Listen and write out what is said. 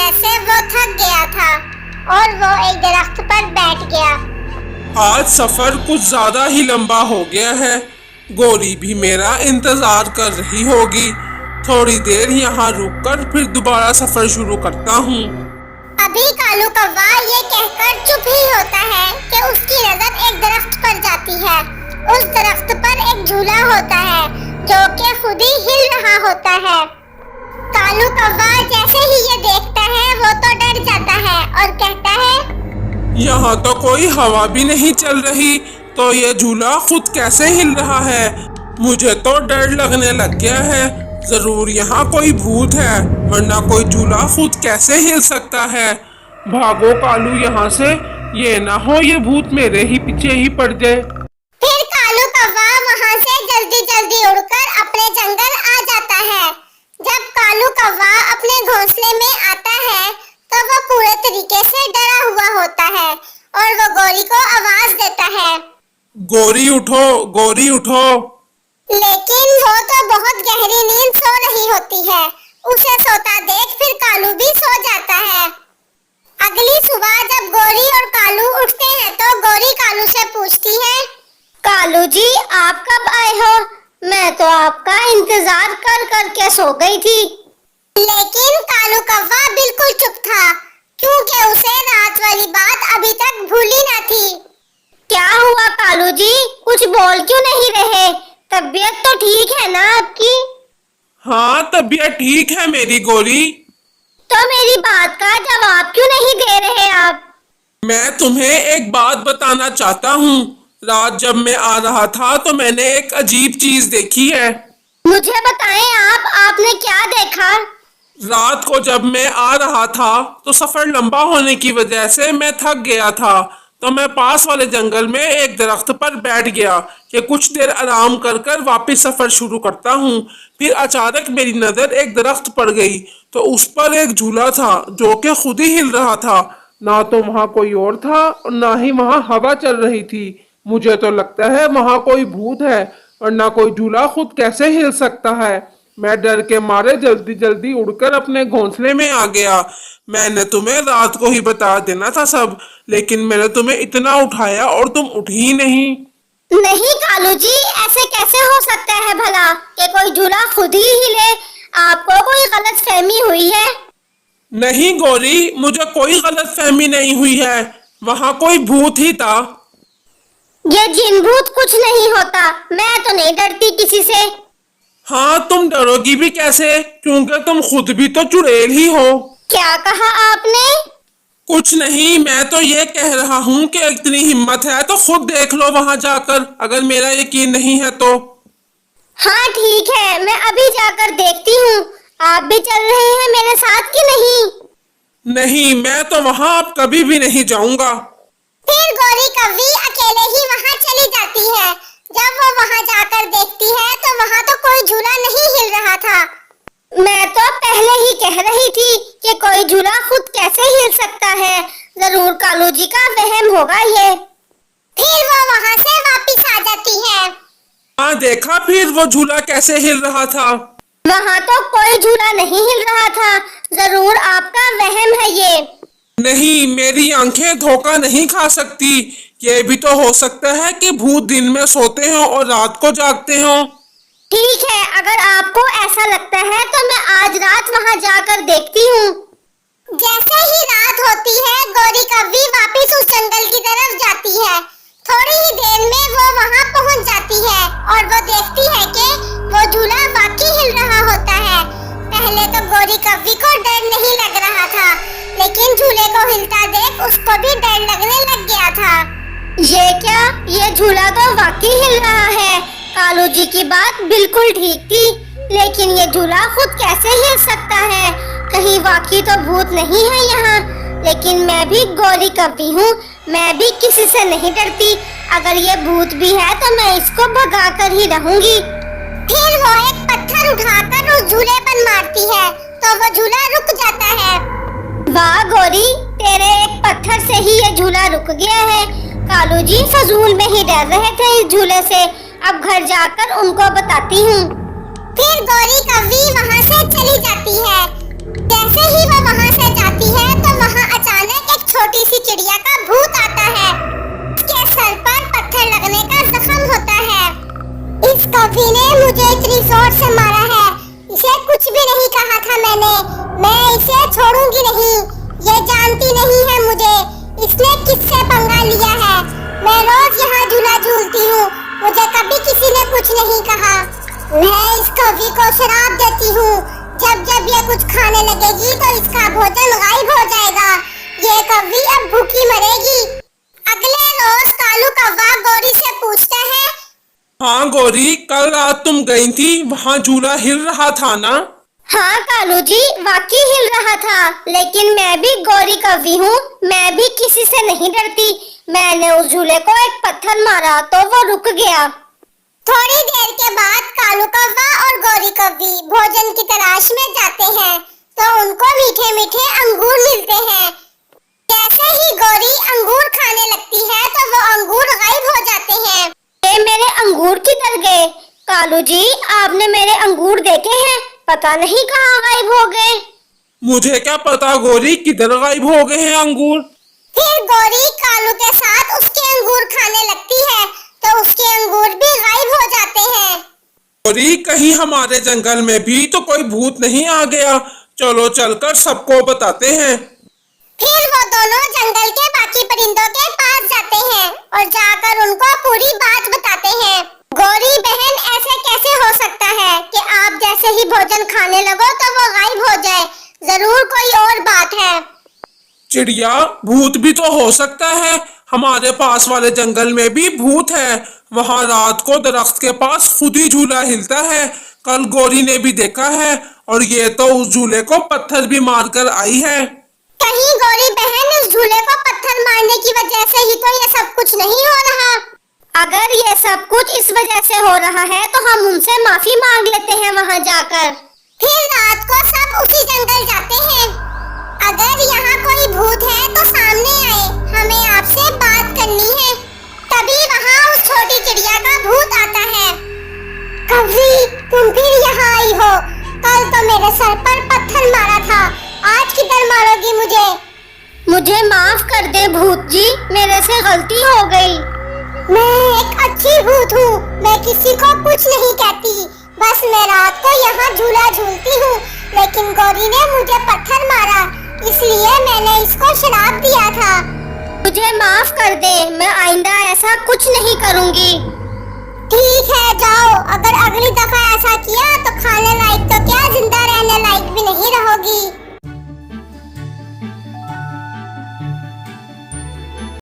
वजह से वो थक गया था और वो एक दरख्त पर बैठ गया। आज सफर कुछ ज्यादा ही लंबा हो गया है। गौरी भी मेरा इंतजार कर रही होगी। थोड़ी देर यहाँ रुककर फिर दोबारा सफर शुरू करता हूँ। अभी कालू कौवा ये कहकर चुप ही होता है कि उसकी नजर एक दरख्त पर जाती है। उस दरख्त पर एक झूला होता है जो कि खुद ही हिल रहा होता है। कालू कौवा जैसे ही ये देखता है वो तो डर जाता है और कहता है, यहाँ तो कोई हवा भी नहीं चल रही, तो ये झूला खुद कैसे हिल रहा है। मुझे तो डर लगने लग गया है। जरूर यहाँ कोई भूत है, वरना कोई झूला खुद कैसे हिल सकता है। भागो कालू यहाँ से, ये ना हो ये भूत मेरे ही पीछे ही पड़ जाए। फिर कालू कौवा वहाँ से जल्दी जल्दी उड़कर अपने जंगल आ जाता है। जब कालू कौवा अपने घोंसले में आता है तो वो पूरे तरीके से डरा हुआ होता है और वो गौरी को आवाज देता है, गौरी उठो, गौरी उठो। लेकिन वो तो बहुत गहरी नींद सो रही होती है। उसे सोता देख फिर कालू भी सो जाता है। अगली सुबह जब गौरी और कालू उठते हैं तो गौरी कालू से पूछती है, कालू जी आप कब आए हो? मैं तो आपका इंतजार कर कर के सो गई थी। लेकिन कालू कौवा बिल्कुल चुप था, क्योंकि उसे रात वाली बात अभी तक भूली न थी। क्या हुआ कालू जी, कुछ बोल क्यों नहीं रहे? तबीयत तो ठीक है ना आपकी? हाँ तबीयत ठीक है मेरी गौरी। तो मेरी बात का जवाब क्यों नहीं दे रहे आप? मैं तुम्हें एक बात बताना चाहता हूँ। रात जब मैं आ रहा था तो मैंने एक अजीब चीज देखी है। मुझे बताएं आपने क्या देखा? रात को जब मैं आ रहा था तो सफर लंबा होने की वजह से मैं थक गया था, तो मैं पास वाले जंगल में एक दरख्त पर बैठ गया कि कुछ देर आराम कर कर वापस सफर शुरू करता हूँ। फिर अचानक मेरी नजर एक दरख्त पर गई तो उस पर एक झूला था जो कि खुद ही हिल रहा था। ना तो वहाँ कोई और था और ना ही वहाँ हवा चल रही थी। मुझे तो लगता है वहाँ कोई भूत है, और ना कोई झूला खुद कैसे हिल सकता है। मैं डर के मारे जल्दी जल्दी उड़कर अपने घोंसले में आ गया। मैंने तुम्हें रात को ही बता देना था सब, लेकिन मैंने तुम्हें इतना उठाया और तुम उठी ही नहीं। नहीं कालू जी, ऐसे कैसे हो सकता है भला कि कोई झूला खुद ही हिले? आपको कोई गलतफहमी हुई है? नहीं गौरी, मुझे कोई गलतफहमी नहीं हुई है। वहाँ कोई भूत ही था। ये जिन भूत कुछ नहीं होता, मैं तो नहीं डरती किसी से। हाँ तुम डरोगी भी कैसे, क्योंकि तुम खुद भी तो चुड़ैल ही हो। क्या कहा आपने? कुछ नहीं, मैं तो ये कह रहा हूँ कि इतनी हिम्मत है तो खुद देख लो वहां जाकर, अगर मेरा यकीन नहीं है तो। हाँ ठीक है, मैं अभी जाकर देखती हूँ। आप भी चल रहे हैं मेरे साथ कि नहीं? नहीं, मैं तो वहां अब कभी भी नहीं जाऊंगा। फिर गौरी कौवी अकेले ही वहाँ चली जाती है। जब वो वहाँ जाकर देखती है तो वहाँ तो कोई झूला नहीं हिल रहा था। मैं तो पहले ही कह रही थी कि कोई झूला खुद कैसे हिल सकता है। जरूर कालू जी का वहम होगा ये। फिर वो वहाँ से वापस आ जाती है। हाँ देखा फिर वो झूला कैसे हिल रहा था। वहाँ तो कोई झूला नहीं हिल रहा था। जरूर आपका वहम है ये। नहीं, मेरी आंखें धोखा नहीं खा सकती। ये भी तो हो सकता है कि भूत दिन में सोते हो और रात को जागते हो। ठीक है, अगर आपको ऐसा लगता है तो मैं आज रात वहाँ जाकर देखती हूँ। जैसे ही रात होती है गौरी कौवी वापस उस जंगल की तरफ जाती है। थोड़ी ही देर में वो वहाँ पहुँच जाती है और वो देखती है कि वो झूला वाकई हिल रहा होता है। पहले तो गौरी कौवी को डर नहीं लग रहा था, लेकिन झूले को हिलता देख उसको भी डर लगने लग गया था। ये क्या, ये झूला तो वाकई हिल रहा है। कालू जी की बात बिल्कुल ठीक थी, लेकिन ये झूला खुद कैसे हिल सकता है? कहीं वाकई तो भूत नहीं है यहाँ। लेकिन मैं भी गौरी कौवी हूँ, मैं भी किसी से नहीं डरती। अगर ये भूत भी है तो मैं इसको भगा कर ही रहूंगी। फिर वो एक पत्थर उठाकर उस झूले पर मारती है तो वो झूला रुक जाता है। वाह गौरी, तेरे एक पत्थर से ही ये झूला रुक गया है। कालू जी फजूल में ही डर रहे थे इस झूले से। अब घर जाकर उनको बताती हूँ। फिर गौरी कौवी वहाँ से चली जाती है। जैसे ही वो वहाँ से जाती छोटी सी चिड़िया का भूत आता है। उसके सर पर पत्थर लगने का जख्म होता है। इस कौवी ने मुझे इतनी जोर से मारा है, इसे कुछ भी नहीं कहा था मैंने। मैं इसे छोड़ूंगी नहीं, ये जानती नहीं है मुझे, इसने किससे पंगा लिया है। मैं रोज यहाँ झूला झूलती हूँ, मुझे कभी किसी ने कुछ नहीं कहा। मैं इस कौवी को श्राप देती हूँ, जब जब ये कुछ खाने लगेगी तो इसका भोजन गायब हो जाएगा। ये कौवी अब भूखी मरेगी। अगले रोज कालू कौवा गौरी से पूछता है, हाँ गौरी, कल रात तुम गई थी, वहाँ झूला हिल रहा था ना? हाँ कालू जी, वाकई हिल रहा था, लेकिन मैं भी गौरी कौवी हूँ, मैं भी किसी से नहीं डरती। मैंने उस झूले को एक पत्थर मारा तो वो रुक गया। थोड़ी देर के बाद कालू कौवा और गौरी कौवी भोजन की तलाश में जाते हैं तो उनको मीठे मीठे अंगूर मिलते हैं। जैसे ही गौरी अंगूर खाने लगती है तो वो अंगूर गायब हो जाते हैं। ये मेरे अंगूर किधर गए? कालू जी, आपने मेरे अंगूर देखे हैं? पता नहीं कहाँ गायब हो गए। मुझे क्या पता गौरी, किधर गायब हो गए हैं अंगूर। फिर गौरी कालू के साथ उसके अंगूर खाने लगती है तो उसके अंगूर भी गायब हो जाते हैं। गौरी, कहीं हमारे जंगल में भी तो कोई भूत नहीं आ गया? चलो चलकर सबको बताते हैं। फिर वो दोनों जंगल के बाकी परिंदों के पास जाते हैं और जाकर उनको पूरी बात बताते हैं। गौरी बहन, ऐसे कैसे हो सकता है कि आप जैसे ही भोजन खाने लगो तो वो गायब हो जाए? जरूर कोई और बात है। चिड़िया, भूत भी तो हो सकता है, हमारे पास वाले जंगल में भी भूत है। वहाँ रात को दरख्त के पास खुद ही झूला हिलता है, कल गौरी ने भी देखा है, और ये तो उस झूले को पत्थर भी मारकर आई है। कहीं गौरी बहन उस झूले को पत्थर मारने की वजह से ही तो ये सब कुछ नहीं हो रहा। अगर ये सब कुछ इस वजह से हो रहा है तो हम उनसे माफी मांग लेते हैं वहाँ जाकर। फिर रात को सब उसी जंगल जाते हैं। अगर यहाँ कोई भूत है तो सामने आए, हमें आपसे बात करनी है। तभी वहाँ उस छोटी चिड़िया का भूत आता है। कौवी, तुम फिर यहाँ आई हो? कल तो मेरे सर पर पत्थर मारा था, आज किधर मारोगी मुझे? मुझे माफ कर दे भूत जी, मेरे से गलती हो गई। मैं एक अच्छी भूत हूँ, मैं किसी को कुछ नहीं कहती, बस मैं रात को यहाँ झूला झूलती हूँ, लेकिन गौरी ने मुझे पत्थर मारा, इसलिए मैंने इसको श्राप दिया था। मुझे माफ कर दे, मैं आइंदा ऐसा कुछ नहीं करूँगी। ठीक है, जाओ। अगर अगली दफा ऐसा किया तो खाने लायक तो क्या, जिंदा